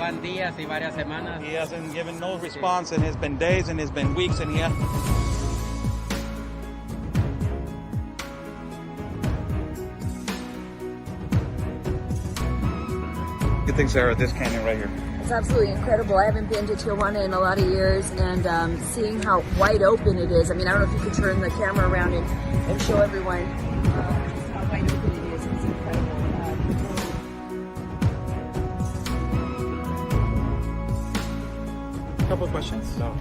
van días y varias semanas. He hasn't given no response, and it's been days, and it's been weeks, and Good things are at this canyon right here. It's absolutely incredible. I haven't been to Tijuana in a lot of years, and seeing how wide open it is. I mean, I don't know if you could turn the camera around and show everyone just how wide open it is. It's incredible. A couple of questions. So.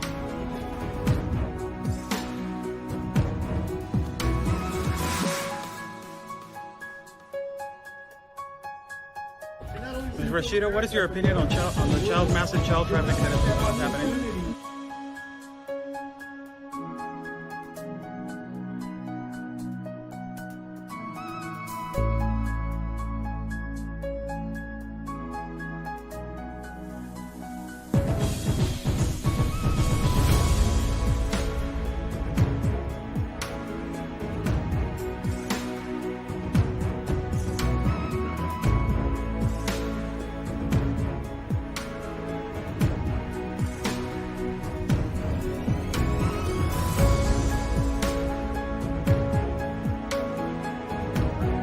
Ms. Rashida, what is your opinion on the massive child trafficking that is happening?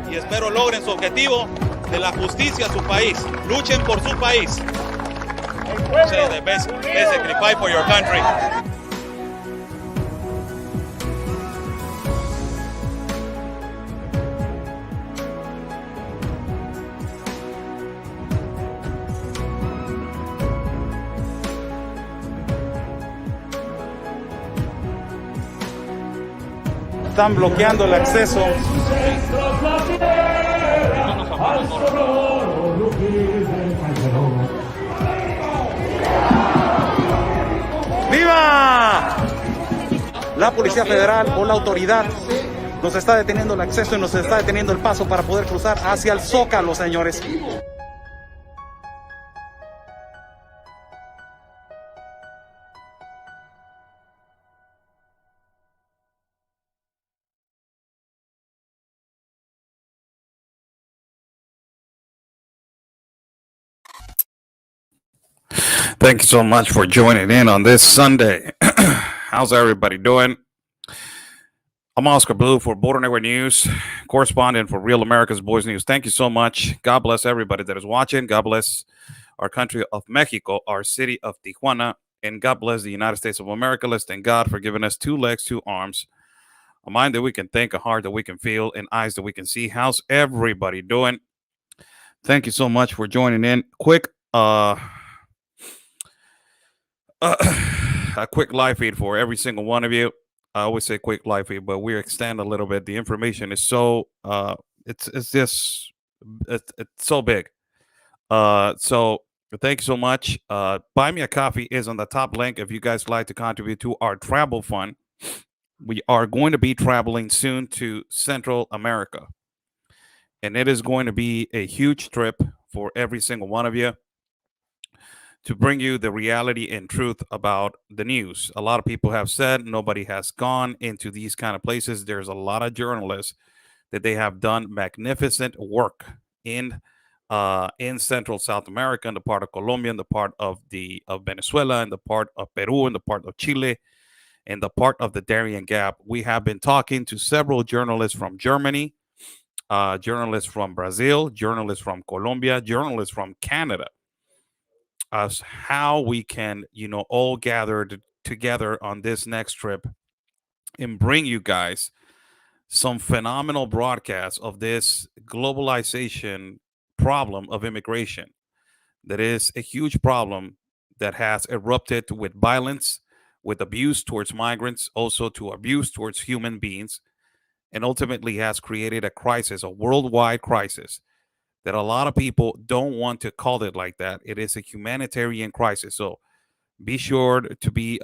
Y espero logren su objetivo de la justicia a su país. Luchen por su país. Say the best, basically fight for your country. Están bloqueando el acceso. ¡Viva! La Policía Federal o la autoridad nos está deteniendo el acceso y nos está deteniendo el paso para poder cruzar hacia el Zócalo, señores. Thank you so much for joining in on this Sunday. How's everybody doing? I'm Oscar Blue for Border Network News, correspondent for Real America's Boys News. Thank you so much. God bless everybody that is watching. God bless our country of Mexico, our city of Tijuana, and God bless the United States of America. Let's thank God for giving us 2 legs, 2 arms, a mind that we can think, a heart that we can feel, and eyes that we can see. How's everybody doing? Thank you so much for joining in. A quick live feed for every single one of you. I always say quick live feed, but we extend a little bit. The information is so it's so big. So thank you so much. Buy Me a Coffee is on the top link if you guys like to contribute to our travel fund. We are going to be traveling soon to Central America, and it is going to be a huge trip for every single one of you, to bring you the reality and truth about the news. A lot of people have said nobody has gone into these kind of places. There's a lot of journalists that they have done magnificent work in Central South America, in the part of Colombia, in the part of Venezuela, in the part of Peru, in the part of Chile, in the part of the Darien Gap. We have been talking to several journalists from Germany, journalists from Brazil, journalists from Colombia, journalists from Canada, as how we can, all gather together on this next trip and bring you guys some phenomenal broadcasts of this globalization problem of immigration. That is a huge problem that has erupted with violence, with abuse towards migrants, also to abuse towards human beings, and ultimately has created a crisis, a worldwide crisis, that a lot of people don't want to call it like that. It is a humanitarian crisis. So be sure to be,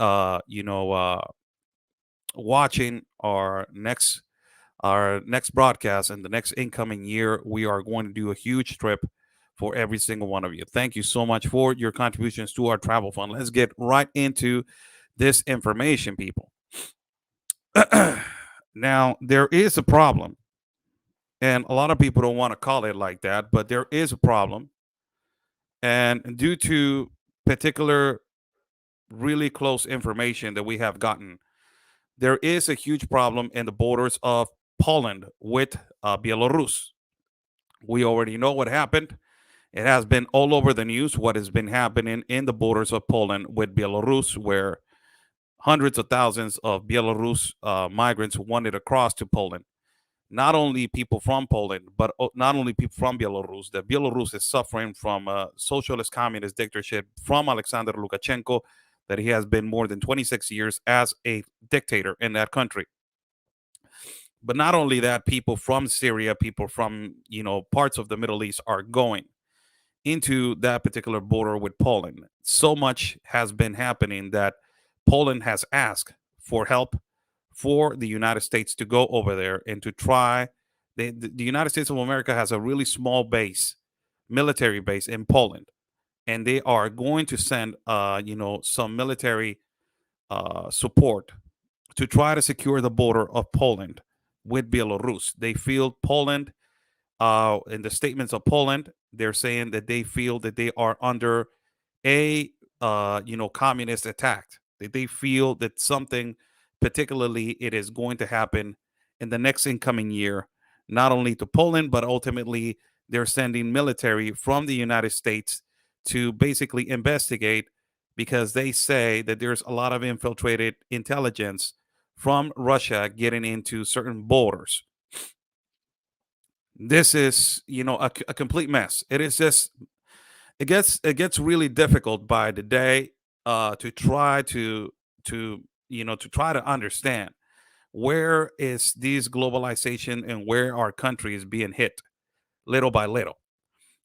watching our next broadcast and the next incoming year. We are going to do a huge trip for every single one of you. Thank you so much for your contributions to our travel fund. Let's get right into this information, people. Now, there is a problem. And a lot of people don't want to call it like that, but there is a problem And due to particular really close information that we have gotten, there is a huge problem in the borders of Poland with Belarus. We already know what happened. It has been all over the news what has been happening in the borders of Poland with Belarus, where hundreds of thousands of Belarus migrants wanted to cross to Poland. Not only people from Poland, but not only people from Belarus. That Belarus is suffering from a socialist communist dictatorship from Alexander Lukashenko, that he has been more than 26 years as a dictator in that country. But not only that, people from Syria, people from parts of the Middle East are going into that particular border with Poland. So much has been happening that Poland has asked for help for the United States to go over there and to try. The United States of America has a really small base, military base in Poland, and they are going to send, some military support to try to secure the border of Poland with Belarus. They feel Poland, in the statements of Poland, they're saying that they feel that they are under a communist attack. That they feel that something, particularly, it is going to happen in the next incoming year, not only to Poland, but ultimately they're sending military from the United States to basically investigate, because they say that there's a lot of infiltrated intelligence from Russia getting into certain borders. This is, a complete mess. It is just, it gets really difficult by the day, to try to try to understand where is this globalization and where our country is being hit little by little.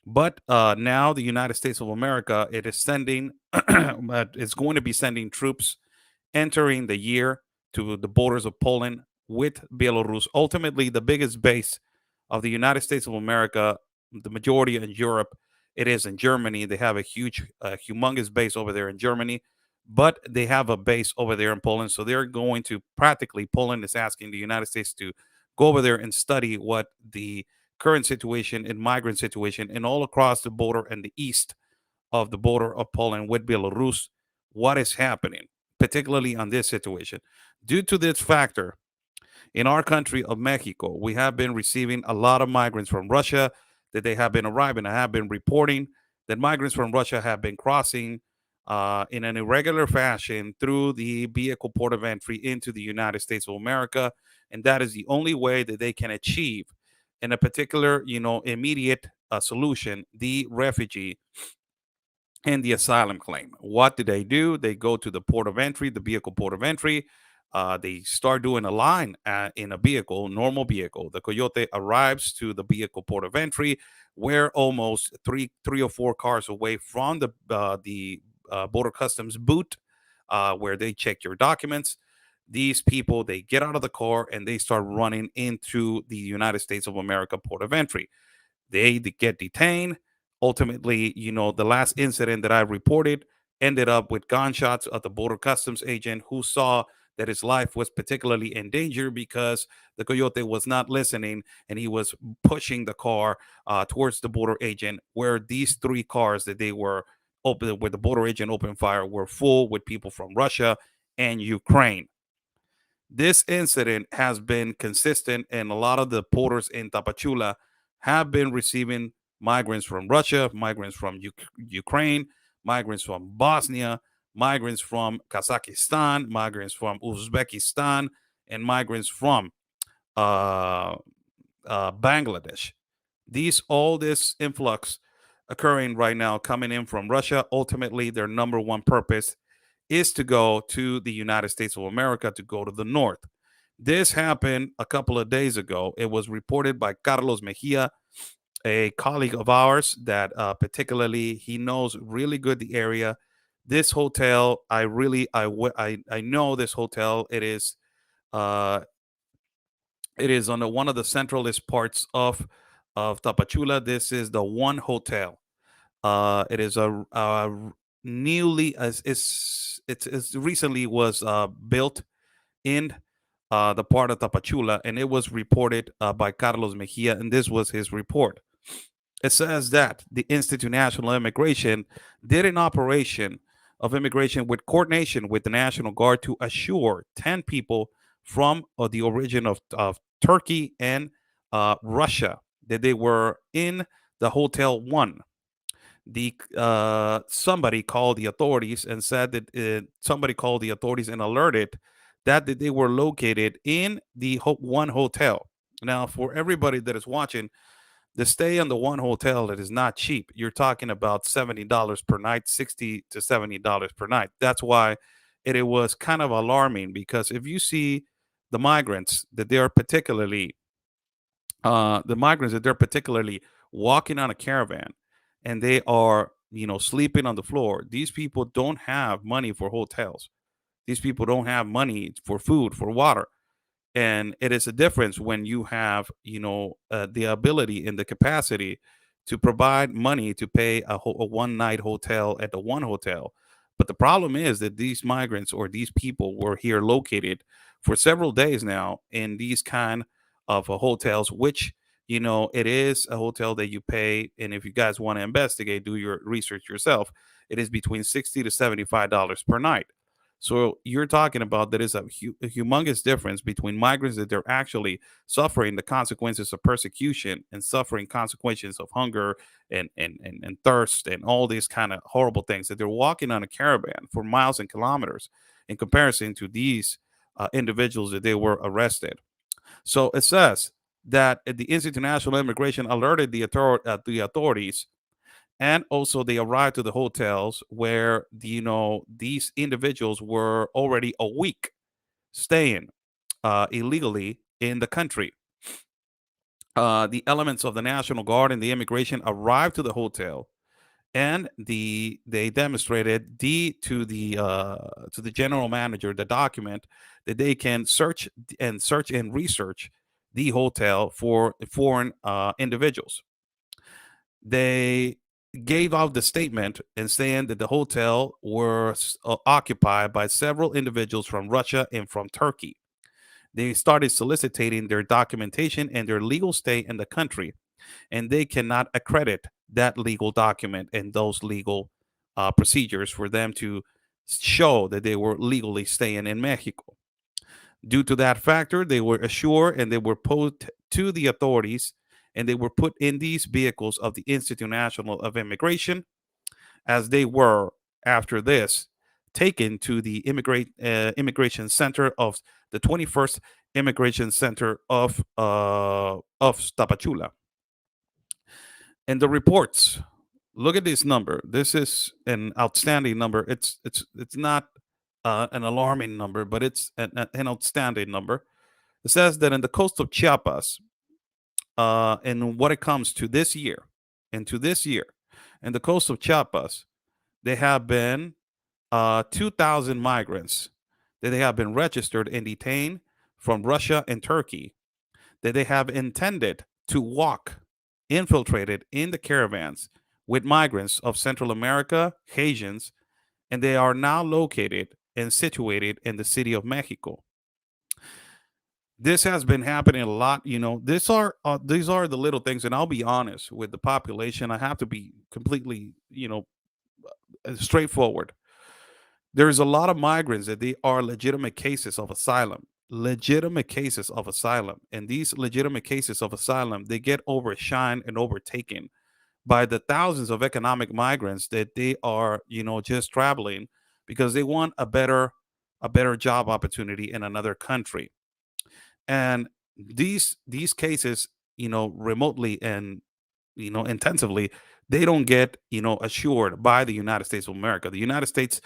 But now the United States of America, it is sending, it's going to be sending troops entering the year to the borders of Poland with Belarus. Ultimately, the biggest base of the United States of America, the majority in Europe, it is in Germany. They have a huge, humongous base over there in Germany, but they have a base over there in Poland. So they're going to practically, Poland is asking the United States to go over there and study what the current situation and migrant situation and all across the border and the east of the border of Poland with Belarus, what is happening, particularly on this situation. Due to this factor, in our country of Mexico, we have been receiving a lot of migrants from Russia that they have been arriving. I have been reporting that migrants from Russia have been crossing in an irregular fashion through the vehicle port of entry into the United States of America. And that is the only way that they can achieve, in a particular, immediate solution, the refugee and the asylum claim. What do? They go to the port of entry, the vehicle port of entry. They start doing a line in a vehicle, normal vehicle. The Coyote arrives to the vehicle port of entry, where almost three or four cars away from the border customs booth, where they check your documents. These people, they get out of the car and they start running into the United States of America port of entry. They get detained. Ultimately, the last incident that I reported ended up with gunshots of the border customs agent, who saw that his life was particularly in danger because the Coyote was not listening and he was pushing the car towards the border agent, where these three cars that they were open, where the border agent opened fire, were full with people from Russia and Ukraine. This incident has been consistent, and a lot of the porters in Tapachula have been receiving migrants from Russia, migrants from Ukraine, migrants from Bosnia, migrants from Kazakhstan, migrants from Uzbekistan, and migrants from uh, Bangladesh. All this influx occurring right now, coming in from Russia. Ultimately, their number one purpose is to go to the United States of America, to go to the north. This happened a couple of days ago. It was reported by Carlos Mejia, a colleague of ours, that particularly he knows really good the area. This hotel, I know this hotel. Uh, it is on one of the centralist parts of Tapachula. This is the one hotel. It is a newly as it's recently was built in the part of Tapachula, and it was reported by Carlos Mejia, and this was his report. it says that the Institute National Immigration did an operation of immigration with coordination with the National Guard to assure 10 people from the origin of Turkey and Russia that they were in the Hotel 1. The somebody called the authorities and said that somebody called the authorities and alerted that they were located in the one hotel. Now, for everybody that is watching, the stay on the one hotel, that is not cheap. You're talking about $70 per night, $60 to $70 per night. That's why it was kind of alarming, because if you see the migrants that they are particularly walking on a caravan, and they are sleeping on the floor, these people don't have money for hotels. These people don't have money for food, for water. And it is a difference when you have the ability and the capacity to provide money to pay a one night hotel at the one hotel. But the problem is that these migrants or these people were here located for several days now in these kind of hotels, which it is a hotel that you pay. And if you guys want to investigate, do your research yourself, it is between $60 to $75 per night. So you're talking about there is a humongous difference between migrants that they're actually suffering the consequences of persecution and suffering consequences of hunger and thirst and all these kind of horrible things, that they're walking on a caravan for miles and kilometers, in comparison to these individuals that they were arrested. So it says that the Institute of National Immigration alerted the authorities, and also they arrived to the hotels where these individuals were already a week staying illegally in the country. The elements of the National Guard and the immigration arrived to the hotel, and they demonstrated to the general manager the document that they can search and research the hotel for foreign individuals. They gave out the statement and saying that the hotel was occupied by several individuals from Russia and from Turkey. They started soliciting their documentation and their legal stay in the country, and they cannot accredit that legal document and those legal procedures for them to show that they were legally staying in Mexico. Due to that factor, they were assured and they were put to the authorities, and they were put in these vehicles of the Institute National of Immigration, as they were after this taken to the immigration center of the 21st Immigration Center of Tapachula. And the reports, look at this number. This is an outstanding number. It's not an alarming number, but it's an outstanding number. It says that in the coast of Chiapas, and what it comes to this year, in the coast of Chiapas, there have been 2,000 migrants that they have been registered and detained from Russia and Turkey, that they have intended to walk infiltrated in the caravans with migrants of Central America, Haitians, and they are now located and situated in the city of Mexico. This has been happening a lot. These are the little things, and I'll be honest with the population. I have to be completely, straightforward. There's a lot of migrants that they are legitimate cases of asylum, and these legitimate cases of asylum, they get overshined and overtaken by the thousands of economic migrants that they are, just traveling because they want a better job opportunity in another country. And these cases, remotely and intensively, they don't get assured by the United States of America. The United States,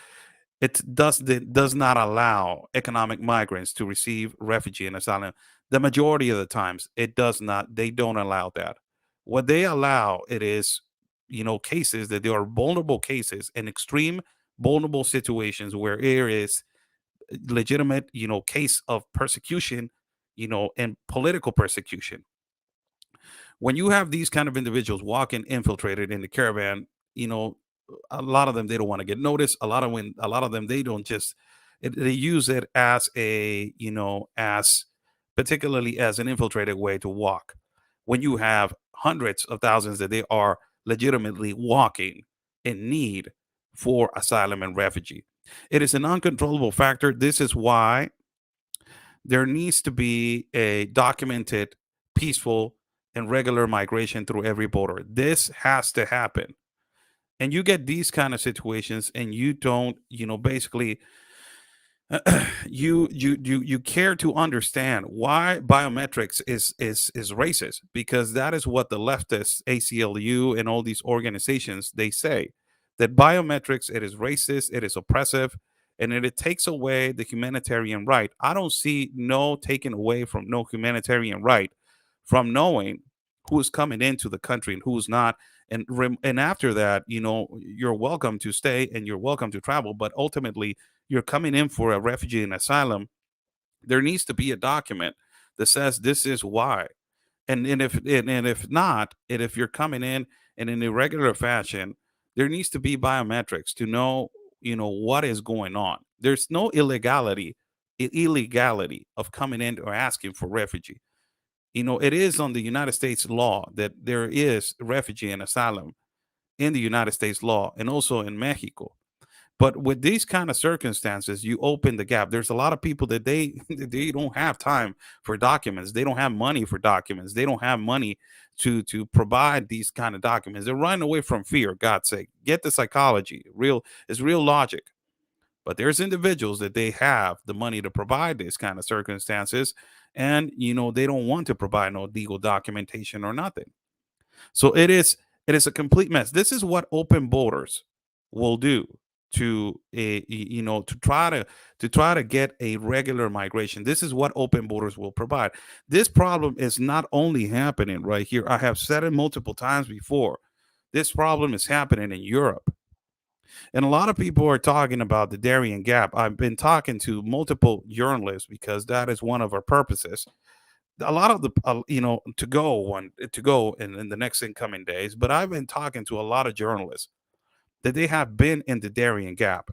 it does not allow economic migrants to receive refugee and asylum. The majority of the times it does not. They don't allow that. What they allow, it is cases that they are vulnerable cases and extreme vulnerable situations where there is legitimate case of persecution, and political persecution. When you have these kind of individuals walking infiltrated in the caravan, you know, a lot of them, they don't want to get noticed. A lot of them, they don't just they use it as a as particularly as an infiltrated way to walk. When you have hundreds of thousands that they are legitimately walking in need for asylum and refugee. It is an uncontrollable factor. This is why there needs to be a documented, peaceful, and regular migration through every border. This has to happen. And you get these kind of situations, and you don't, basically you care to understand why biometrics is racist, because that is what the leftists, ACLU, and all these organizations, they say that biometrics, it is racist, it is oppressive, and it takes away the humanitarian right. I don't see no taking away from no humanitarian right from knowing who's coming into the country and who's not. And after that, you're welcome to stay and you're welcome to travel, but ultimately you're coming in for a refugee and asylum. There needs to be a document that says this is why. And if not, and if you're coming in an irregular fashion, there needs to be biometrics to know, what is going on. There's no illegality of coming in or asking for refugee. It is on the United States law that there is refugee and asylum in the United States law and also in Mexico. But with these kind of circumstances, you open the gap. There's a lot of people that they don't have time for documents. They don't have money for documents. They don't have money to provide these kind of documents. They're running away from fear. God's sake, get the psychology. It's real logic. But there's individuals that they have the money to provide these kind of circumstances, and they don't want to provide no legal documentation or nothing. So it is a complete mess. This is what open borders will do to to try to get a regular migration. This is what open borders will provide. This problem is not only happening right here. I have said it multiple times before. This problem is happening in Europe. And a lot of people are talking about the Darien Gap. I've been talking to multiple journalists because that is one of our purposes. A lot of the to go in the next incoming days, but I've been talking to a lot of journalists that they have been in the Darien Gap,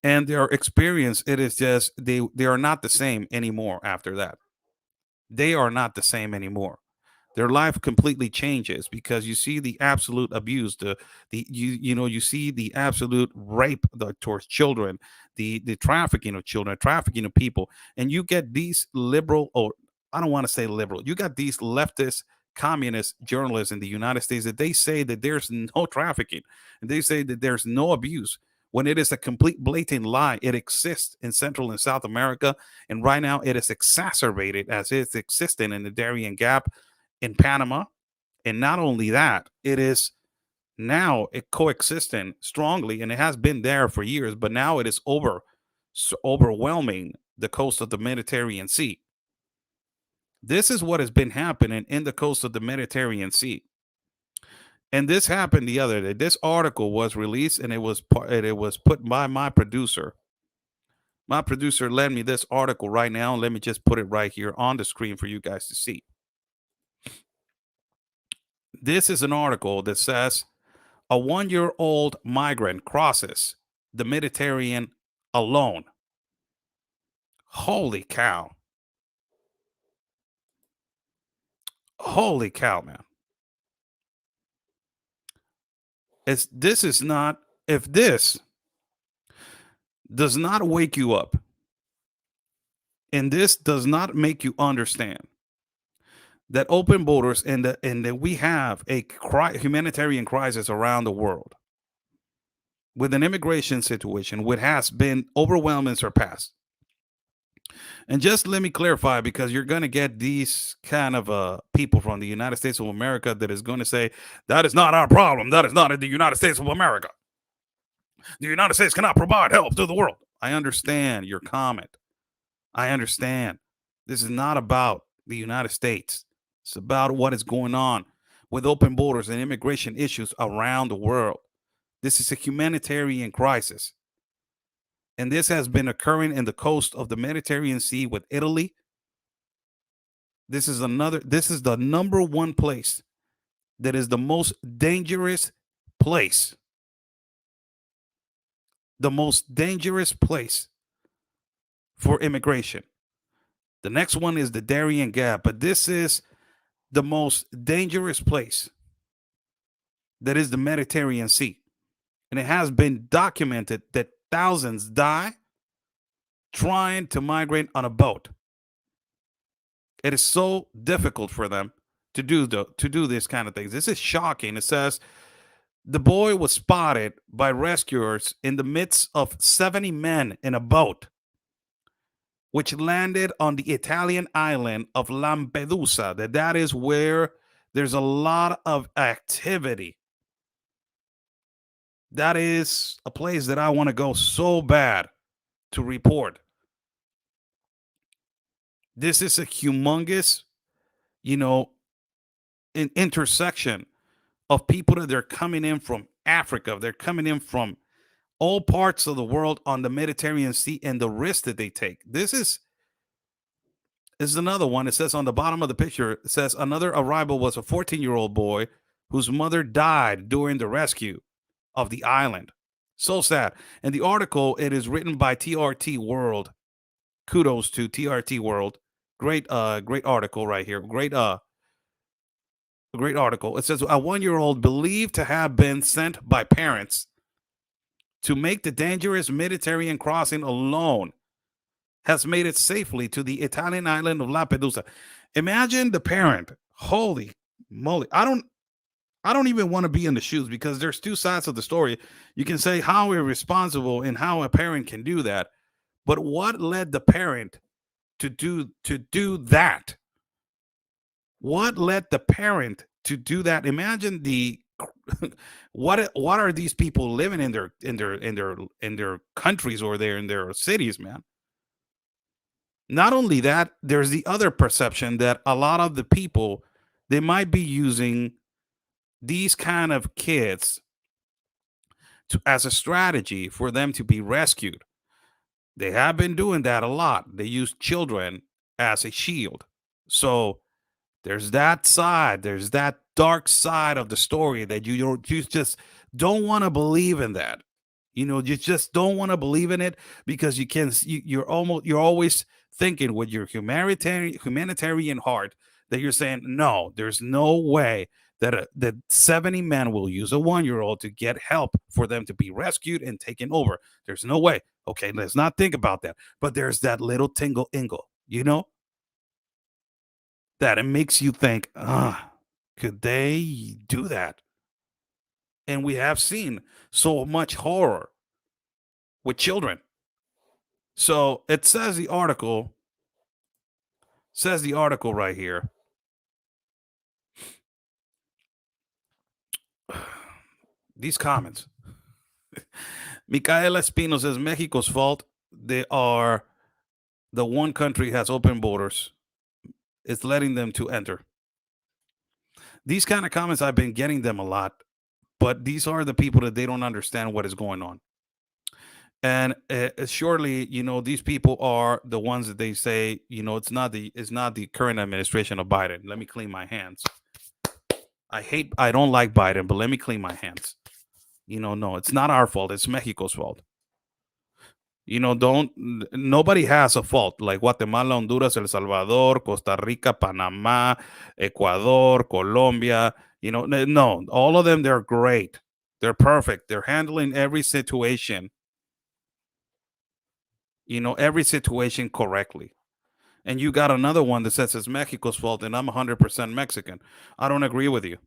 and their experience, it is just they are not the same anymore after that. They are not the same anymore. Their life completely changes because you see the absolute abuse, you see the absolute rape towards children, the trafficking of children, trafficking of people, and you get these liberal, or I don't want to say liberal, you got these leftist communist journalists in the United States that they say that there's no trafficking, and they say that there's no abuse, when it is a complete blatant lie. It exists in Central and South America, and right now it is exacerbated as it's existing in the Darien Gap in Panama. And not only that, it is now coexisting strongly, and it has been there for years, but now it is overwhelming the coast of the Mediterranean Sea. This is what has been happening in the coast of the Mediterranean Sea. And this happened the other day. This article was released, and it was put by my producer. My producer lent me this article right now. Let me just put it right here on the screen for you guys to see. This is an article that says a 1-year-old migrant crosses the Mediterranean alone. Holy cow. Holy cow, man. If this does not wake you up, and this does not make you understand that open borders and that we have a humanitarian crisis around the world with an immigration situation which has been overwhelmed and surpassed. And just let me clarify, because you're going to get these kind of people from the United States of America that is going to say, that is not our problem. That is not in the United States of America. The United States cannot provide help to the world. I understand your comment. I understand. This is not about the United States. It's about what is going on with open borders and immigration issues around the world. This is a humanitarian crisis. And this has been occurring in the coast of the Mediterranean Sea with Italy. This is the number one place that is the most dangerous place. The most dangerous place for immigration. The next one is the Darien Gap, but this is the most dangerous place that is the Mediterranean Sea. And it has been documented that thousands die trying to migrate on a boat. It is so difficult for them to do this kind of things. This is shocking. It says the boy was spotted by rescuers in the midst of 70 men in a boat, which landed on the Italian island of Lampedusa. That is where there's a lot of activity. That is a place that I want to go so bad to report. This is a humongous, intersection of people that they're coming in from Africa. They're coming in from all parts of the world on the Mediterranean Sea, and the risk that they take. This is another one. It says on the bottom of the picture, it says another arrival was a 14-year-old boy whose mother died during the rescue of the island. So sad. And the article, it is written by TRT World. Kudos to TRT World. Great article right here. Great article. It says a 1-year-old believed to have been sent by parents to make the dangerous Mediterranean crossing alone has made it safely to the Italian island of Lampedusa. Imagine the parent. Holy moly. I don't even want to be in the shoes, because there's two sides of the story. You can say how irresponsible and how a parent can do that. But what led the parent to do that? What led the parent to do that? Imagine the what are these people living in their countries or in their cities, man? Not only that, there's the other perception that a lot of the people, they might be using these kind of kids as a strategy for them to be rescued. They have been doing that a lot. They use children as a shield. So there's that side. There's that dark side of the story that you just don't want to believe in that. You just don't want to believe in it, because you're always thinking with your humanitarian heart that you're saying, no, there's no way that 70 men will use a 1-year-old to get help for them to be rescued and taken over. There's no way. Okay, let's not think about that. But there's that little tingle that it makes you think, could they do that? And we have seen so much horror with children. So it says the article right here. These comments. Micaela Espino says Mexico's fault. They are the one country has open borders. It's letting them to enter. These kind of comments, I've been getting them a lot, but these are the people that they don't understand what is going on. And surely, these people are the ones that they say, it's not the current administration of Biden. Let me clean my hands. I don't like Biden, but let me clean my hands. No, it's not our fault. It's Mexico's fault. Nobody has a fault. Like Guatemala, Honduras, El Salvador, Costa Rica, Panama, Ecuador, Colombia. No, all of them, they're great. They're perfect. They're handling every situation, every situation correctly. And you got another one that says it's Mexico's fault and I'm 100% Mexican. I don't agree with you.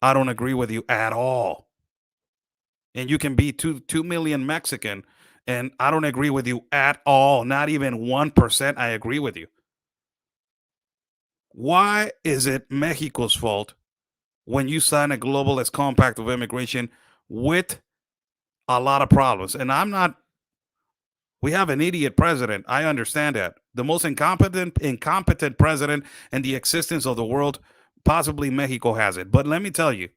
I don't agree with you at all. And you can be 2 million Mexican, and I don't agree with you at all. Not even 1% I agree with you. Why is it Mexico's fault when you sign a globalist compact of immigration with a lot of problems? And we have an idiot president. I understand that. The most incompetent president in the existence of the world, possibly Mexico has it. But let me tell you,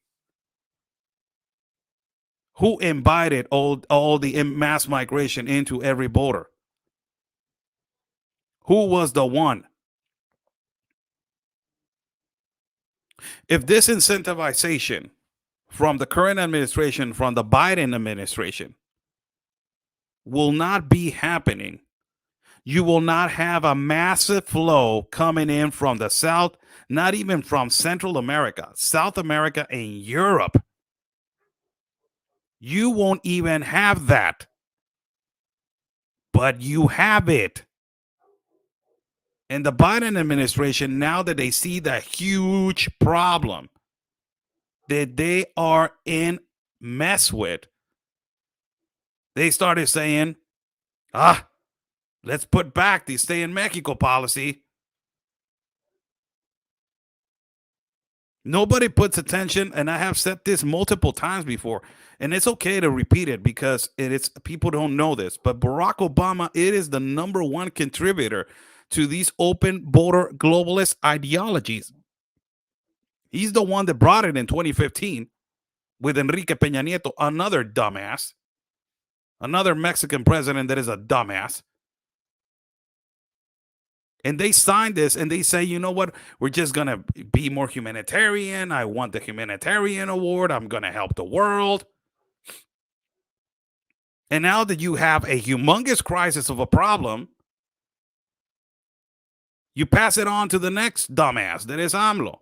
who invited all the mass migration into every border? Who was the one? If this incentivization from the current administration, from the Biden administration, will not be happening, you will not have a massive flow coming in from the south not even from Central America, South America, and Europe. You won't even have that. But you have it. And the Biden administration, now that they see the huge problem that they are in mess with, they started saying, let's put back the stay in Mexico policy. Nobody puts attention, and I have said this multiple times before, and it's okay to repeat it because it's people don't know this, but Barack Obama, it is the #1 contributor to these open border globalist ideologies. He's the one that brought it in 2015 with Enrique Peña Nieto, another dumbass, another Mexican president that is a dumbass. And they signed this and they say, you know what? We're just going to be more humanitarian. I want the humanitarian award. I'm going to help the world. And now that you have a humongous crisis of a problem, you pass it on to the next dumbass that is AMLO.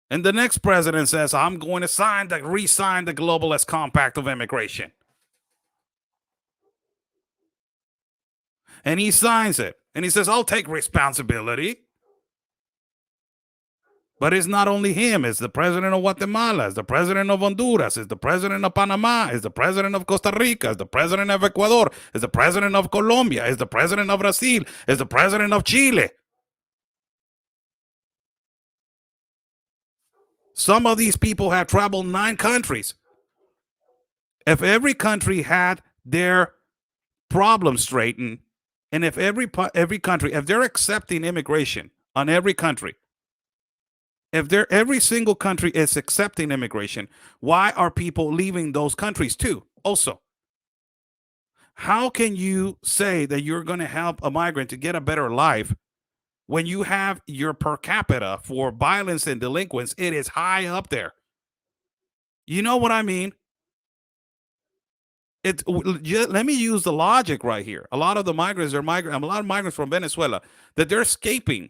And the next president says, I'm going to re-sign the globalist compact of immigration. And he signs it. And he says, I'll take responsibility. But it's not only him. It's the president of Guatemala. It's the president of Honduras. It's the president of Panama. It's the president of Costa Rica. It's the president of Ecuador. It's the president of Colombia. It's the president of Brazil. It's the president of Chile. Some of these people have traveled 9 countries. If every country had their problem straightened, and if every country, if they're accepting immigration on every country, if every single country is accepting immigration, why are people leaving those countries too? Also, how can you say that you're going to help a migrant to get a better life when you have your per capita for violence and delinquents? It is high up there. You know what I mean? Let me use the logic right here. A lot of the migrants are a lot of migrants from Venezuela that they're escaping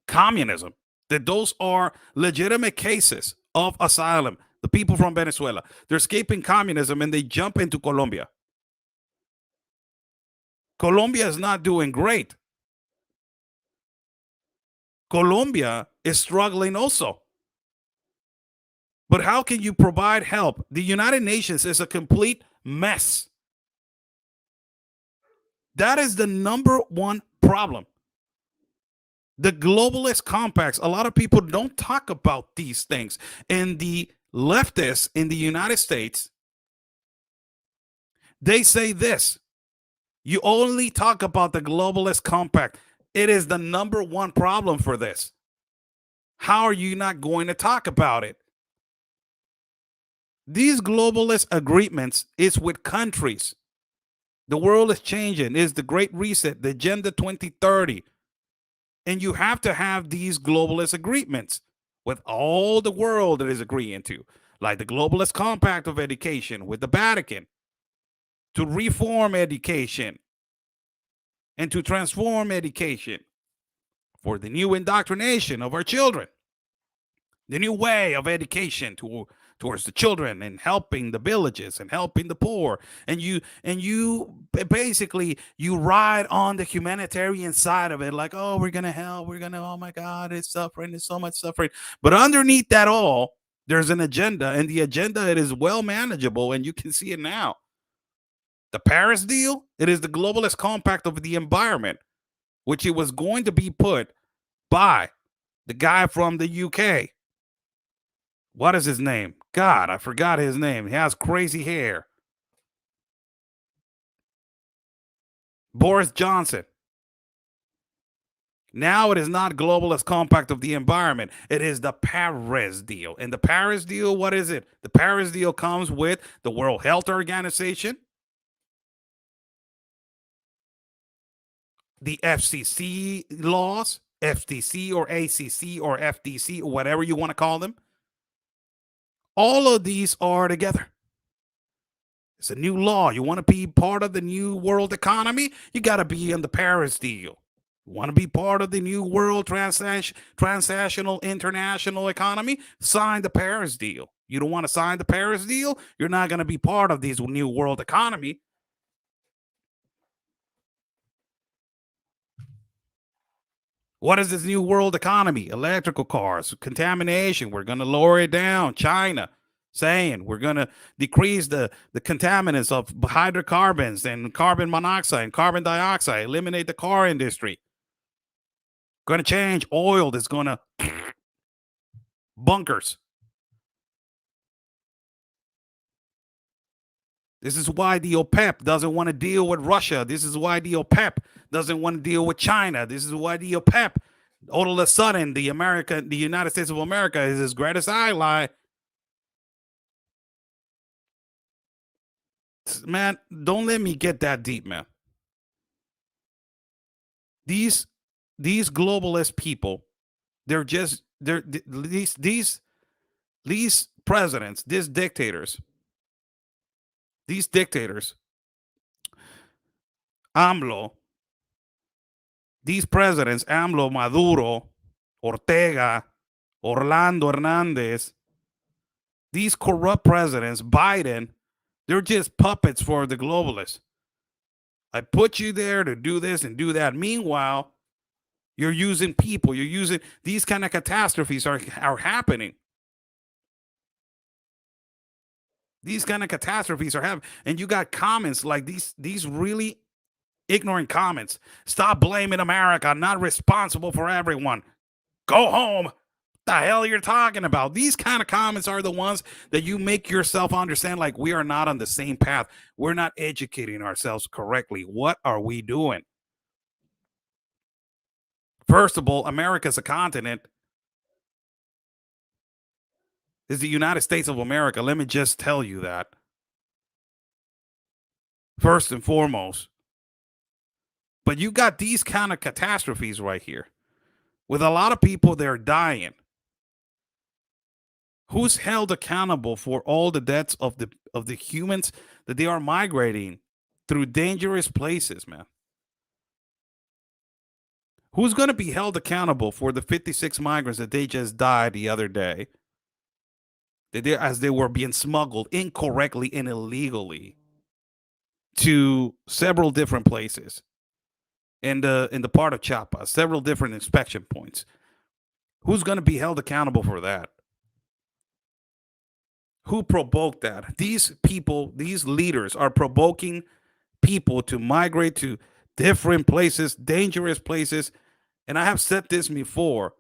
communism, that those are legitimate cases of asylum. The people from Venezuela, they're escaping communism and they jump into Colombia. Colombia is not doing great. Colombia is struggling also. But how can you provide help? The United Nations is a complete mess. That is the #1 problem. The globalist compacts, a lot of people don't talk about these things. And the leftists in the United States, they say this: you only talk about the globalist compact. It is the #1 problem for this. How are you not going to talk about it? These globalist agreements is with countries. The world is changing. It's the Great Reset, the Agenda 2030. And you have to have these globalist agreements with all the world that is agreeing to, like the Globalist Compact of Education with the Vatican, to reform education and to transform education for the new indoctrination of our children, the new way of education towards the children and helping the villages and helping the poor. And you basically, you ride on the humanitarian side of it, like, oh, we're going to help. Oh my God, it's suffering. There's so much suffering. But underneath that all, there's an agenda, and the agenda, it is well manageable, and you can see it now. The Paris deal, it is the globalist compact of the environment, which it was going to be put by the guy from the UK. What is his name? God, I forgot his name. He has crazy hair. Boris Johnson. Now it is not globalist compact of the environment. It is the Paris deal. And the Paris deal, what is it? The Paris deal comes with the World Health Organization, the FCC laws, FTC or ACC or FTC or whatever you want to call them. All of these are together. It's a new law. You want to be part of the new world economy? You got to be in the Paris deal. Want to be part of the new world transnational international economy? Sign the Paris deal. You don't want to sign the Paris deal? You're not going to be part of this new world economy. What is this new world economy? Electrical cars, contamination. We're going to lower it down. China saying we're going to decrease the contaminants of hydrocarbons and carbon monoxide and carbon dioxide, eliminate the car industry. Going to change oil that's going to bunkers. This is why the OPEP doesn't want to deal with Russia. This is why the OPEP doesn't want to deal with China. This is why the OPEP, all of a sudden, the United States of America is his greatest ally. Man, don't let me get that deep, man. These globalist people, these presidents, these dictators, AMLO, these presidents, AMLO, Maduro, Ortega, Orlando Hernandez, these corrupt presidents, Biden, they're just puppets for the globalists. I put you there to do this and do that. Meanwhile, you're using people. You're using these kind of catastrophes are happening. These kind of catastrophes are happening. And you got comments like these really ignorant comments. Stop blaming America. I'm not responsible for everyone. Go home. What the hell you're talking about? These kind of comments are the ones that you make yourself understand like we are not on the same path. We're not educating ourselves correctly. What are we doing? First of all, America's a continent. It's the United States of America. Let me just tell you that. First and foremost. But you got these kind of catastrophes right here. With a lot of people, they're dying. Who's held accountable for all the deaths of the humans that they are migrating through dangerous places, man? Who's going to be held accountable for the 56 migrants that they just died the other day? As they were being smuggled incorrectly and illegally to several different places in the part of Chiapas, several different inspection points. Who's going to be held accountable for that? Who provoked that? These people, these leaders are provoking people to migrate to different places, dangerous places. And I have said this before.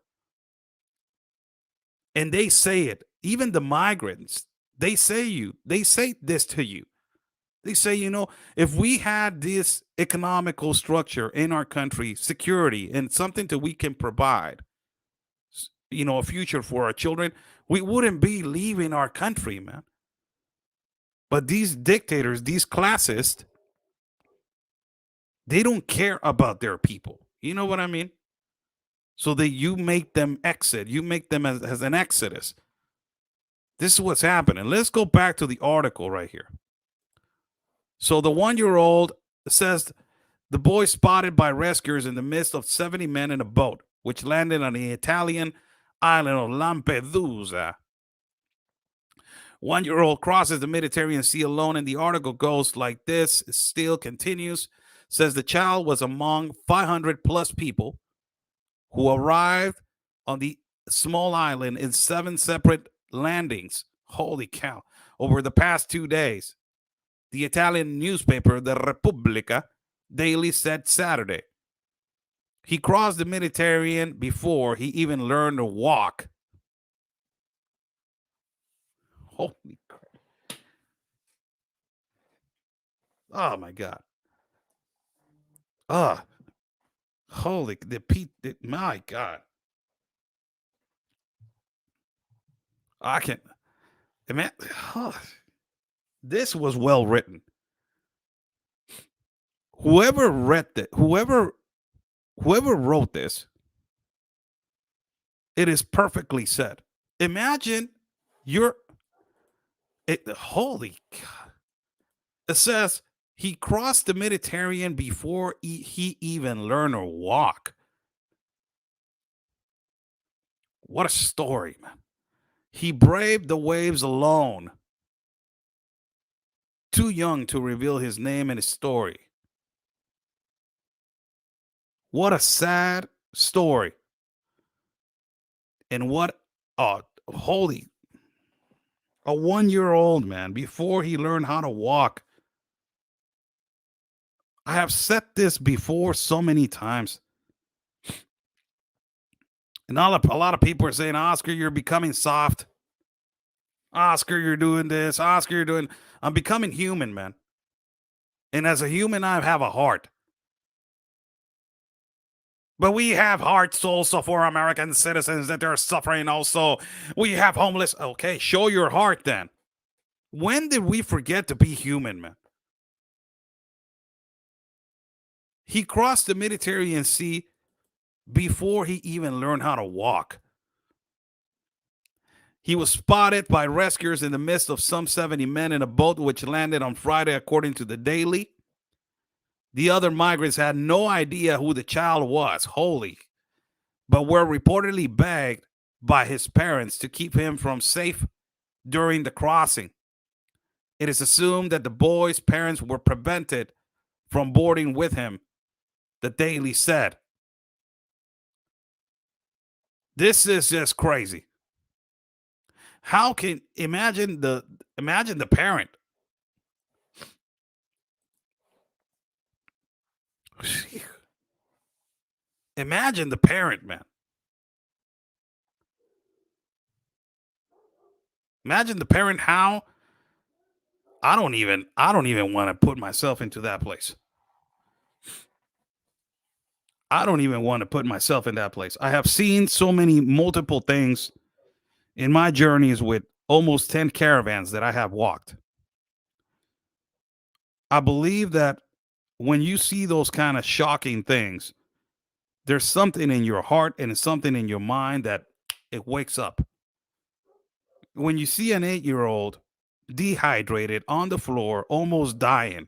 And they say it. Even the migrants, they say this to you. They say, if we had this economical structure in our country, security, and something that we can provide, a future for our children, we wouldn't be leaving our country, man. But these dictators, these classists, they don't care about their people. You know what I mean? So that you make them exit. You make them as an exodus. This is what's happening. Let's go back to the article right here. So the 1-year-old says the boy spotted by rescuers in the midst of 70 men in a boat, which landed on the Italian island of Lampedusa. 1-year-old crosses the Mediterranean Sea alone, and the article goes like this. It still continues. Says the child was among 500 plus people who arrived on the small island in 7 separate landings. Holy cow. Over the past 2 days. The Italian newspaper, the Repubblica, daily said Saturday. He crossed the Mediterranean before he even learned to walk. Holy crap. Oh, my God. My God. I can't. Man, this was well written. Whoever wrote this, it is perfectly said. Imagine holy God. It says he crossed the Mediterranean before he even learned to walk. What a story, man. He braved the waves alone, too young to reveal his name and his story. What a sad story. And what a holy, a 1-year-old man, before he learned how to walk. I have said this before so many times. And a lot of people are saying, Oscar, you're becoming soft. Oscar, you're doing this. Oscar, you're doing. I'm becoming human, man. And as a human, I have a heart. But we have hearts also for American citizens that are suffering also. We have homeless. Okay, show your heart then. When did we forget to be human, man? He crossed the Mediterranean Sea before he even learned how to walk. He was spotted by rescuers in the midst of some 70 men in a boat which landed on Friday, according to the Daily. The other migrants had no idea who the child was, but were reportedly begged by his parents to keep him from safe during the crossing. It is assumed that the boy's parents were prevented from boarding with him, the Daily said. This is just crazy. How can imagine the parent? Imagine the parent, man. Imagine the parent. How I don't even want to put myself into that place. I don't even want to put myself in that place. I have seen so many multiple things in my journeys with almost 10 caravans that I have walked. I believe that when you see those kind of shocking things, there's something in your heart and something in your mind that it wakes up. When you see an 8-year-old dehydrated on the floor, almost dying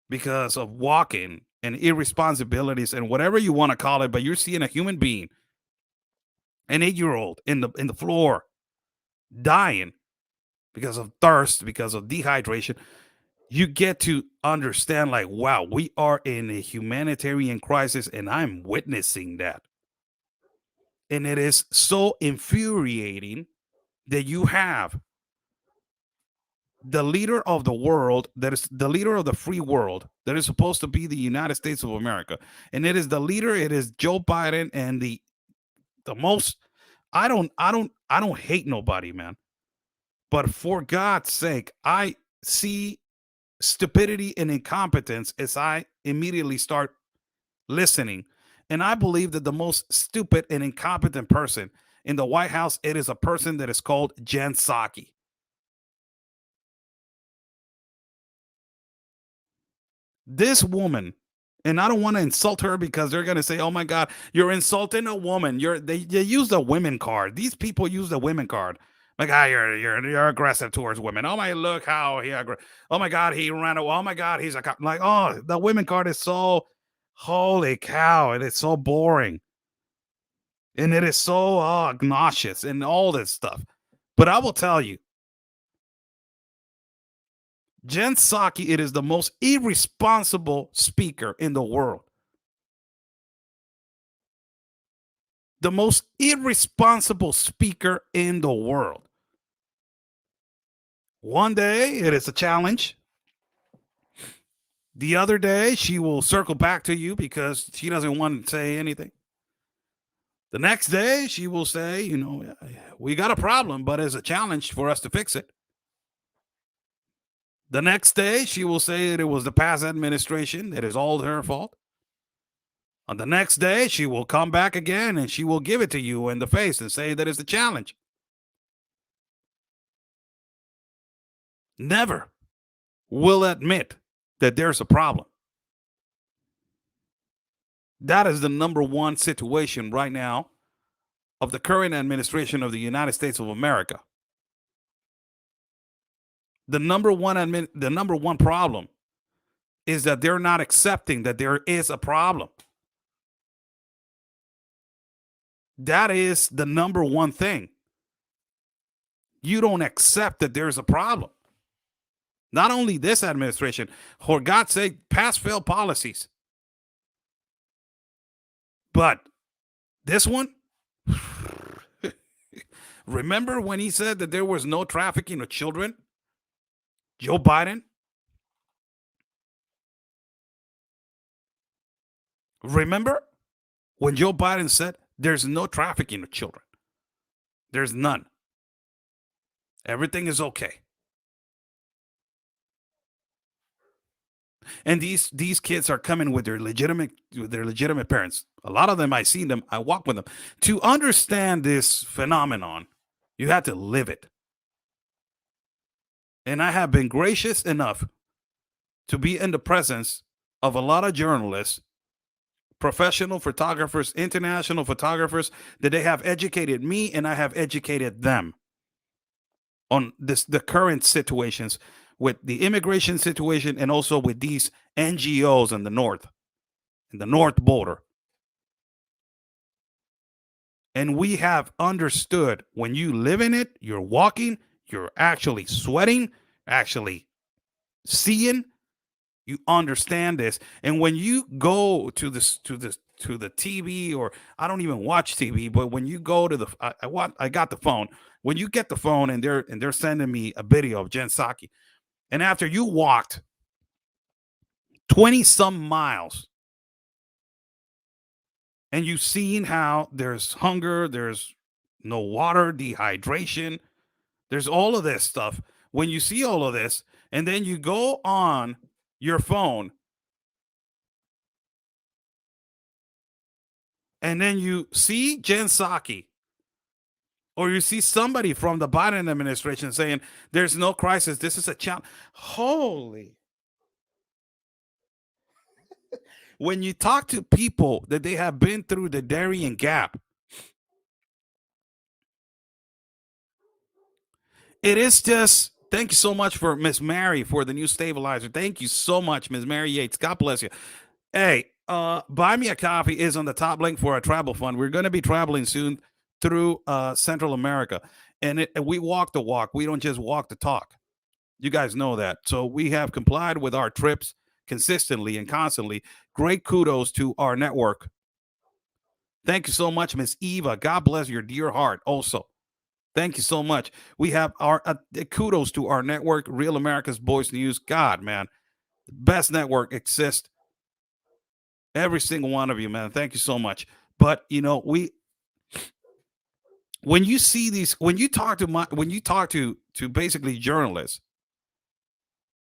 because of walking and irresponsibilities and whatever you want to call it, but you're seeing a human being, an 8-year-old in the floor, dying because of thirst, because of dehydration, you get to understand, like, wow, we are in a humanitarian crisis, and I'm witnessing that. And it is so infuriating that you have the leader of the world, that is the leader of the free world, that is supposed to be the United States of America, and it is the leader, it is Joe Biden, and the most, I don't hate nobody, man, but for God's sake, I see stupidity and incompetence as I immediately start listening. And I believe that the most stupid and incompetent person in the White House, it is a person that is called Jen Psaki. This woman, and I don't want to insult her because they're going to say, oh my God, you're insulting a woman. They use the women card. These people use the women card. Like, you're aggressive towards women. Oh my, look how oh my God, he ran away. Oh my God, he's a cop. Like, oh, the women card is so, holy cow, and it's so boring. And it is so nauseous and all this stuff. But I will tell you, Jen Psaki, it is the most irresponsible speaker in the world. The most irresponsible speaker in the world. One day it is a challenge. The other day she will circle back to you because she doesn't want to say anything. The next day she will say, you know, we got a problem, but it's a challenge for us to fix it. The next day she will say that it was the past administration. It is all her fault. On the next day, she will come back again and she will give it to you in the face and say that it's a challenge. Never will admit that there's a problem. That is the number one situation right now of the current administration of the United States of America. The number one problem is that they're not accepting that there is a problem. That is the number one thing. You don't accept that there's a problem. Not only this administration, for God's sake, pass fail policies. But this one, remember when he said that there was no trafficking of children? Joe Biden? Remember when Joe Biden said there's no trafficking of children? There's none. Everything is okay. And these kids are coming with their legitimate parents. A lot of them, I seen them, I walk with them. To understand this phenomenon, you have to live it. And I have been gracious enough to be in the presence of a lot of journalists, professional photographers, international photographers, that they have educated me and I have educated them on the current situations with the immigration situation and also with these NGOs in the north border. And we have understood when you live in it, you're walking, you're actually sweating, actually seeing, you understand this. And when you go to the TV, or I don't even watch TV, but when you go to I got the phone. When you get the phone and they're sending me a video of Jen Psaki, and after you walked 20 some miles and you've seen how there's hunger, there's no water, dehydration, there's all of this stuff. When you see all of this, and then you go on your phone and then you see Jen Psaki, or you see somebody from the Biden administration saying there's no crisis, this is a challenge. Holy. When you talk to people that they have been through the Darien Gap, it is just, thank you so much for Miss Mary for the new stabilizer. Thank you so much, Miss Mary Yates. God bless you. Hey, buy me a coffee is on the top link for our travel fund. We're going to be traveling soon through Central America, and we walk the walk. We don't just walk the talk. You guys know that. So we have complied with our trips consistently and constantly. Great kudos to our network. Thank you so much, Miss Eva. God bless your dear heart also. Thank you so much. We have our kudos to our network, Real America's Voice News. God, man, the best network exists. Every single one of you, man. Thank you so much. But when you see these, when you talk to basically journalists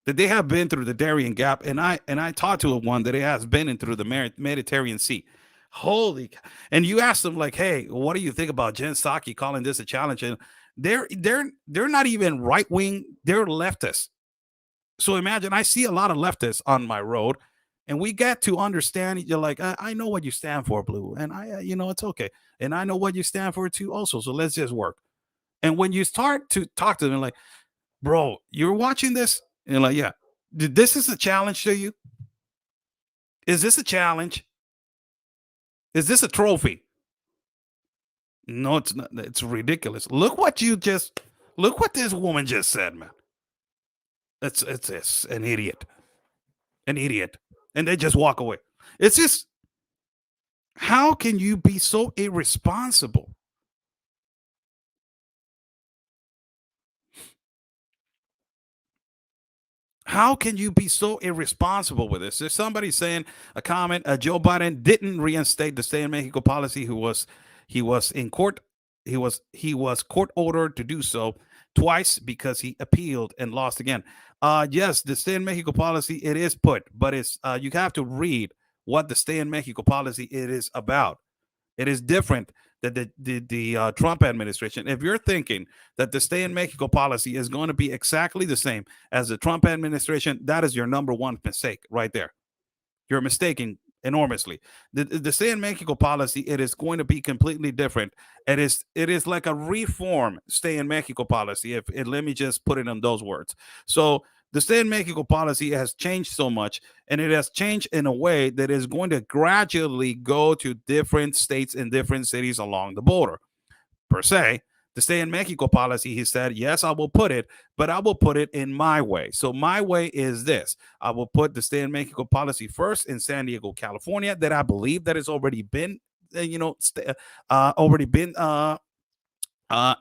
that they have been through the Darien Gap, and I talked to one that has been through the Mediterranean Sea. Holy, and you ask them like, hey, what do you think about Jen Psaki calling this a challenge? And they're not even right wing, they're leftists. So imagine, I see a lot of leftists on my road, and we get to understand. You're like, I know what you stand for, Blue, and it's okay, and I know what you stand for too, also. So let's just work. And when you start to talk to them, like, bro, you're watching this, and like, yeah, this is a challenge to you. Is this a challenge? Is this a trophy? No, it's not. It's ridiculous. Look what this woman just said, man. It's an idiot. An idiot. And they just walk away. It's just, how can you be so irresponsible? How can you be so irresponsible with this? There's somebody saying a comment. Joe Biden didn't reinstate the Stay in Mexico policy. He was in court. He was court ordered to do so twice because he appealed and lost again. Yes, the Stay in Mexico policy, it is put, but it's you have to read what the Stay in Mexico policy it is about. It is different than the Trump administration. If you're thinking that the Stay in Mexico policy is going to be exactly the same as the Trump administration, that is your number one mistake right there. You're mistaking enormously. The Stay in Mexico policy, it is going to be completely different. It is like a reform Stay in Mexico policy. Let me just put it in those words. So the Stay in Mexico policy has changed so much, and it has changed in a way that is going to gradually go to different states and different cities along the border. Per se, the Stay in Mexico policy, he said, yes, I will put it, but I will put it in my way. So my way is this. I will put the Stay in Mexico policy first in San Diego, California, that I believe that has already been, already been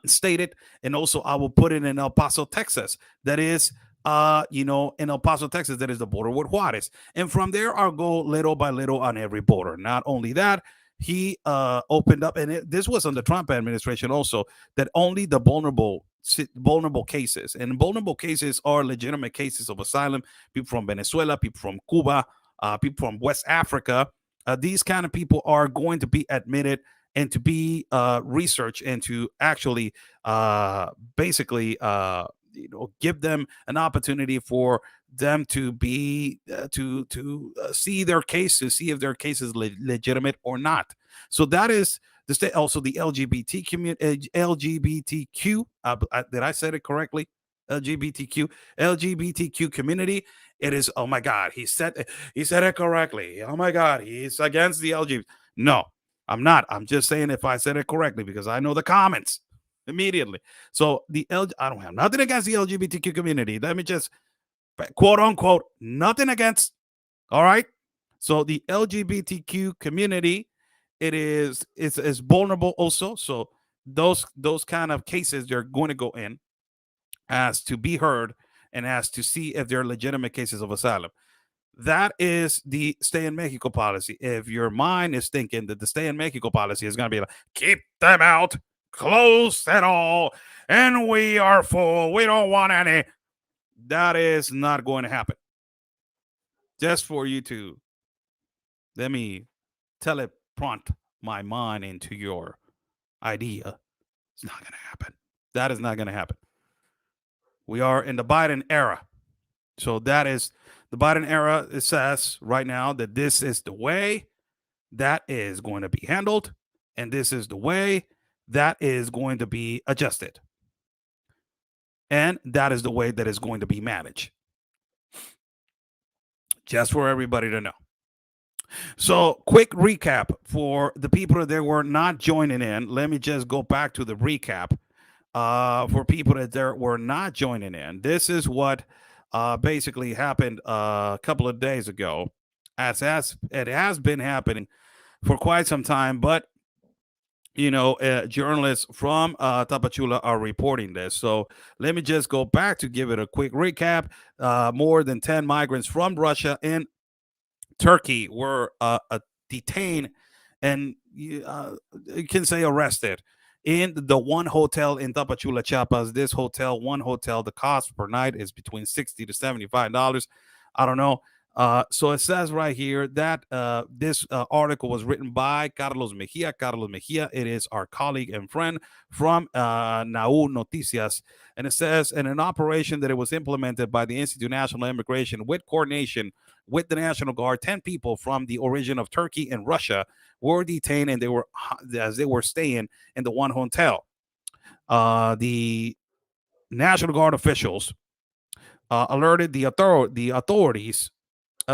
stated. And also I will put it in El Paso, Texas. That is, in El Paso, Texas, that is the border with Juarez. And from there, I'll go little by little on every border. Not only that, he opened up, and this was on the Trump administration also, that only the vulnerable cases, and vulnerable cases are legitimate cases of asylum, people from Venezuela, people from Cuba, people from West Africa. These kind of people are going to be admitted and to be researched and to actually basically give them an opportunity for them to be see their case, to see if their case is legitimate or not. So that is the state. Also the LGBT community, LGBTQ, did I say it correctly? LGBTQ community. It is, oh my God, he said it correctly. Oh my God, he's against the LGBT. No, I'm not. I'm just saying if I said it correctly, because I know the comments immediately. So I don't have nothing against the LGBTQ community. Let me just quote unquote, nothing against. All right. So the LGBTQ community, it's vulnerable also. So those kind of cases, they're going to go in as to be heard and as to see if they're legitimate cases of asylum. That is the Stay in Mexico policy. If your mind is thinking that the Stay in Mexico policy is going to be like, keep them out, close it all, and we are full, we don't want any, that is not going to happen. Just for you to, let me teleprompt my mind into your idea. It's not going to happen. That is not going to happen. We are in the Biden era. So that is the Biden era. It says right now that this is the way that is going to be handled, and this is the way that is going to be adjusted. And that is the way that is going to be managed. Just for everybody to know. So, quick recap for the people that were not joining in. Let me just go back to the recap for people that were not joining in. This is what basically happened a couple of days ago. As it has been happening for quite some time, but journalists from Tapachula are reporting this. So let me just go back to give it a quick recap. More than 10 migrants from Russia and Turkey were detained and you can say arrested in the one hotel in Tapachula, Chiapas. This one hotel, the cost per night is between $60 to $75. I don't know. So it says right here that this article was written by Carlos Mejia. Carlos Mejia, it is our colleague and friend from Nau Noticias. And it says, in an operation that it was implemented by the Institute of National Immigration with coordination with the National Guard, 10 people from the origin of Turkey and Russia were detained, and they were staying in the one hotel. The National Guard officials alerted the authorities.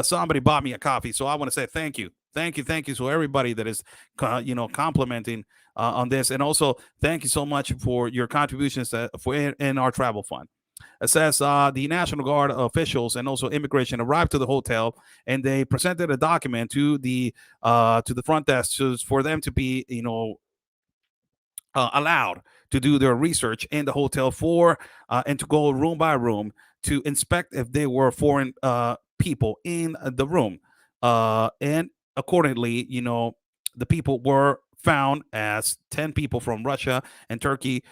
Somebody bought me a coffee, so I want to say thank you to everybody that is complimenting on this, and also thank you so much for your contributions in our travel fund. It says the National Guard officials and also immigration arrived to the hotel, and they presented a document to the front desk for them to be allowed to do their research in the hotel and to go room by room to inspect if they were foreign people in the room. And accordingly, the people were found as 10 people from Russia and Turkey.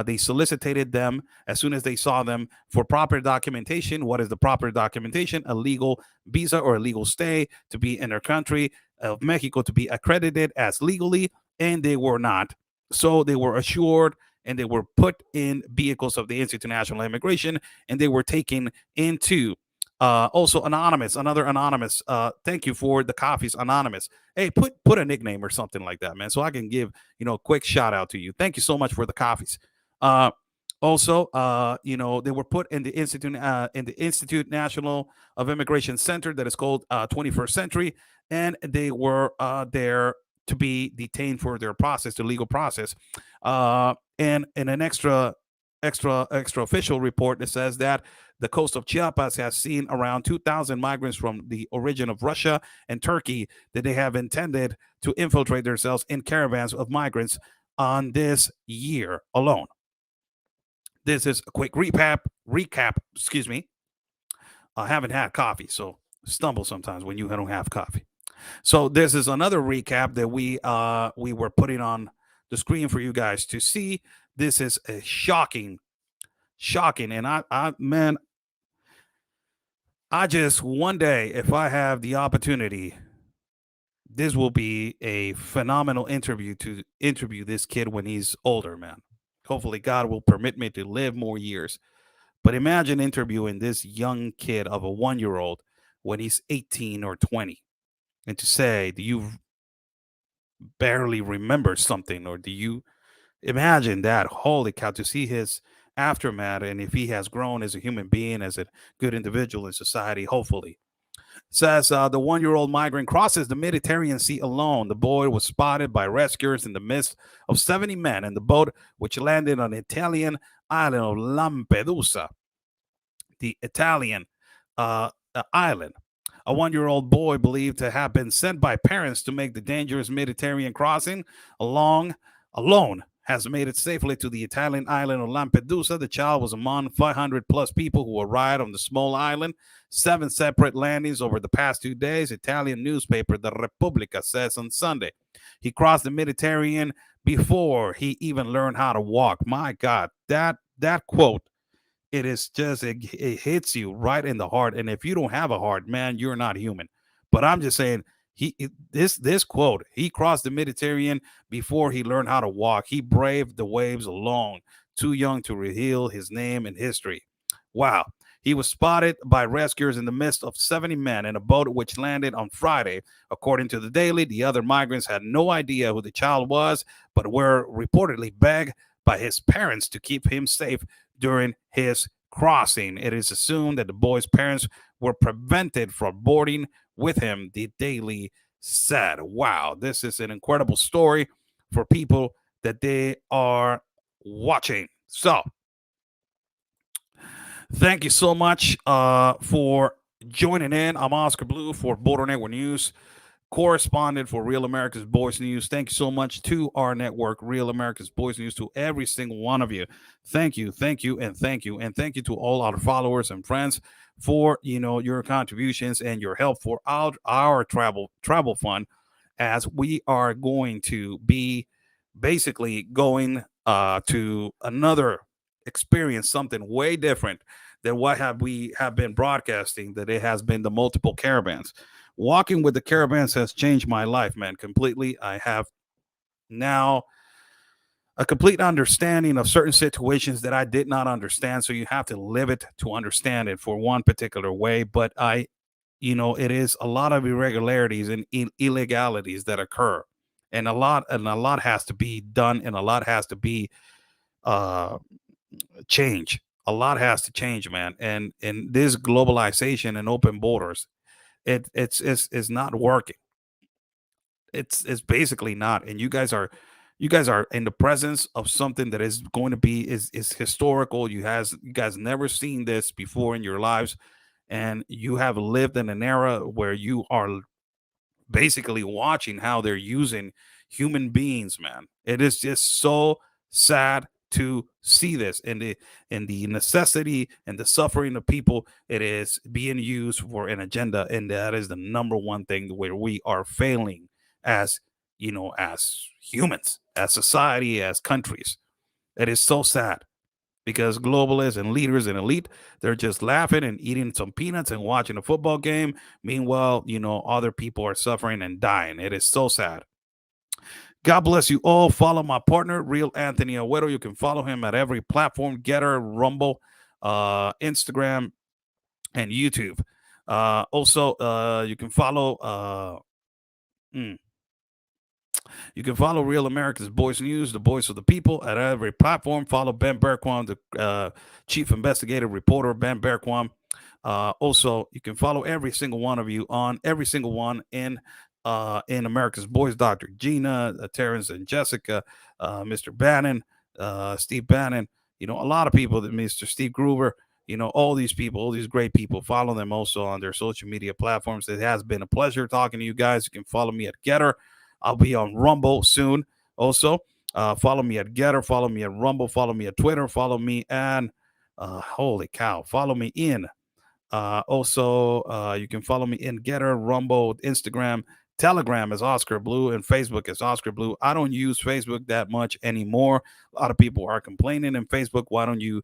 They solicited them as soon as they saw them for proper documentation. What is the proper documentation? A legal visa or a legal stay to be in their country of Mexico, to be accredited as legally, and they were not. So they were assured, and they were put in vehicles of the Institute of National Immigration, and they were taken into also another anonymous. Thank you for the coffees, anonymous. Hey, put a nickname or something like that, man, so I can give a quick shout out to you. Thank you so much for the coffees. Also, they were put in the Institute National of Immigration Center that is called 21st Century, and they were there to be detained for their process, the legal process. And in an extra official report that says that the coast of Chiapas has seen around 2,000 migrants from the origin of Russia and Turkey that they have intended to infiltrate themselves in caravans of migrants on this year alone. This is a quick recap. Excuse me. I haven't had coffee, so stumble sometimes when you don't have coffee. So this is another recap that we were putting on the screen for you guys to see. This is a shocking, and I just one day, if I have the opportunity, this will be a phenomenal interview to interview this kid when he's older, man. Hopefully, God will permit me to live more years. But imagine interviewing this young kid of a 1-year-old when he's 18 or 20 and to say, do you barely remember something? Or do you imagine that? Holy cow, to see his aftermath and if he has grown as a human being, as a good individual in society, hopefully. Says the 1-year-old migrant crosses the Mediterranean Sea alone. The boy was spotted by rescuers in the midst of 70 men in the boat, which landed on the Italian island of Lampedusa, the Italian island. A 1-year-old boy believed to have been sent by parents to make the dangerous Mediterranean crossing alone has made it safely to the Italian island of Lampedusa. The child was among 500 plus people who arrived on the small island. 7 separate landings over the past 2 days, Italian newspaper La Repubblica says on Sunday. He crossed the Mediterranean before he even learned how to walk. My God, that quote, it hits you right in the heart. And if you don't have a heart, man, you're not human. But I'm just saying, this quote, he crossed the Mediterranean before he learned how to walk. He braved the waves alone, too young to reveal his name and history. Wow. He was spotted by rescuers in the midst of 70 men in a boat which landed on Friday. According to the Daily, the other migrants had no idea who the child was, but were reportedly begged by his parents to keep him safe during his crossing. It is assumed that the boy's parents were prevented from boarding with him, the Daily said. Wow, this is an incredible story for people that they are watching. So, thank you so much for joining in. I'm Oscar Blue for Border Network News, correspondent for Real America's Voice News. Thank you so much to our network, Real America's Voice News, to every single one of you. Thank you, and thank you, and thank you to all our followers and friends for your contributions and your help for our travel fund, as we are going to be basically going to another experience, something way different than what we have been broadcasting, that it has been the multiple caravans. Walking with the caravans has changed my life, man, completely. I have now a complete understanding of certain situations that I did not understand. So you have to live it to understand it for one particular way. But it is a lot of irregularities and illegalities that occur, and a lot has to be done, and a lot has to be change. A lot has to change, man. And this globalization and open borders, it's not working. It's basically not. And you guys are in the presence of something that is going to be is historical. You guys never seen this before in your lives, and you have lived in an era where you are basically watching how they're using human beings, man. It is just so sad to see this, and the necessity and the suffering of people. It is being used for an agenda, and that is the number one thing where we are failing as as humans, as society, as countries. It is so sad, because globalists and leaders and elite, they're just laughing and eating some peanuts and watching a football game. Meanwhile, other people are suffering and dying. It is so sad. God bless you all. Follow my partner, Real Anthony Agüero. You can follow him at every platform: Getter, Rumble, Instagram, and YouTube. Also, you can follow You can follow Real America's Voice News, the voice of the people, at every platform. Follow Ben Bergquam, the chief investigative reporter, Ben Bergquam. Also, you can follow every single one of you on every single one in America's Voice. Dr. Gina, Terrence and Jessica, Mr. Bannon, Steve Bannon. You know, a lot of people, that Mr. Steve Gruber. You know, all these people, all these great people. Follow them also on their social media platforms. It has been a pleasure talking to you guys. You can follow me at Getter. I'll be on Rumble soon. Also, follow me at Getter. Follow me at Rumble. Follow me at Twitter. Follow me and holy cow, follow me in. Also, you can follow me in Getter, Rumble, Instagram, Telegram is Oscar Blue, and Facebook is Oscar Blue. I don't use Facebook that much anymore. A lot of people are complaining in Facebook. Why don't you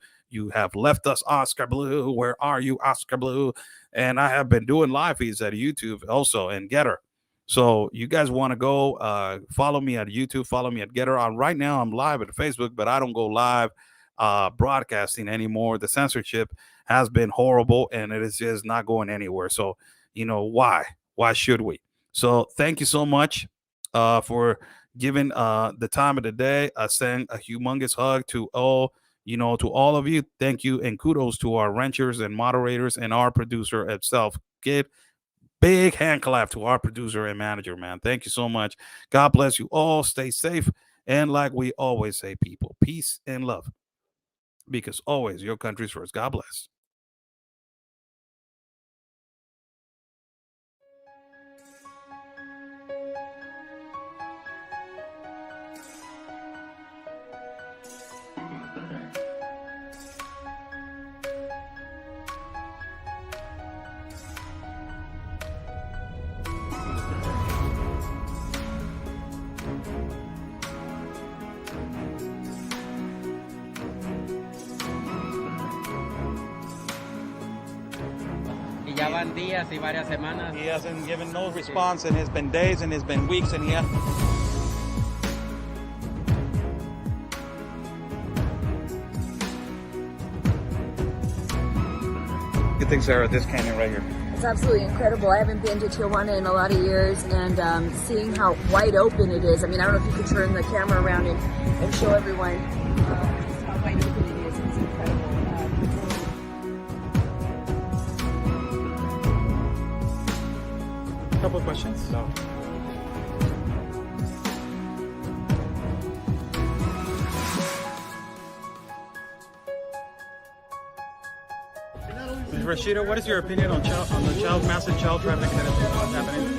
have left us, Oscar Blue? Where are you, Oscar Blue? And I have been doing live feeds at YouTube also and Getter. So you guys want to go follow me at YouTube, follow me at Getter. Right now I'm live at Facebook, but I don't go live broadcasting anymore. The censorship has been horrible, and it is just not going anywhere. So, you know, why should we? So thank you so much for giving the time of the day. I send a humongous hug to all, to all of you. Thank you, and kudos to our ranchers and moderators and our producer itself. Give big hand clap to our producer and manager, man. Thank you so much. God bless you all. Stay safe. And like we always say, people, peace and love. Because always your country's first. God bless. Y ya van días y varias semanas. He hasn't given no response, and it's been days and it's been weeks, and here. Good thing, Sarah, this canyon right here. It's absolutely incredible. I haven't been to Tijuana in a lot of years, and seeing how wide open it is. I mean, I don't know if you could turn the camera around and show everyone just how wide open it is. It's incredible. A couple of questions. So. Rashida, what is your opinion on the massive child trafficking that is happening?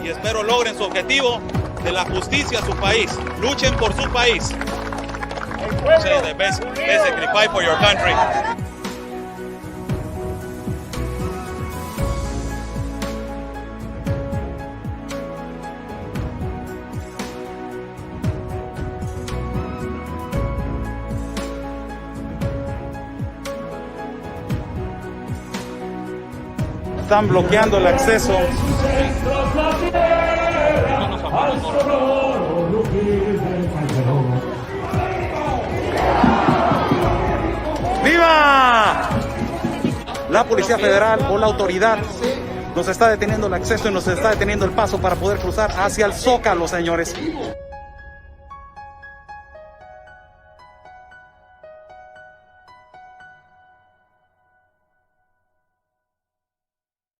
Y espero logren su objetivo de la justicia a su país. Luchen por su país. Say the best, basically fight for your country. Están bloqueando el acceso. ¡Viva! La Policía Federal o la autoridad nos está deteniendo el acceso y nos está deteniendo el paso para poder cruzar hacia el Zócalo, señores.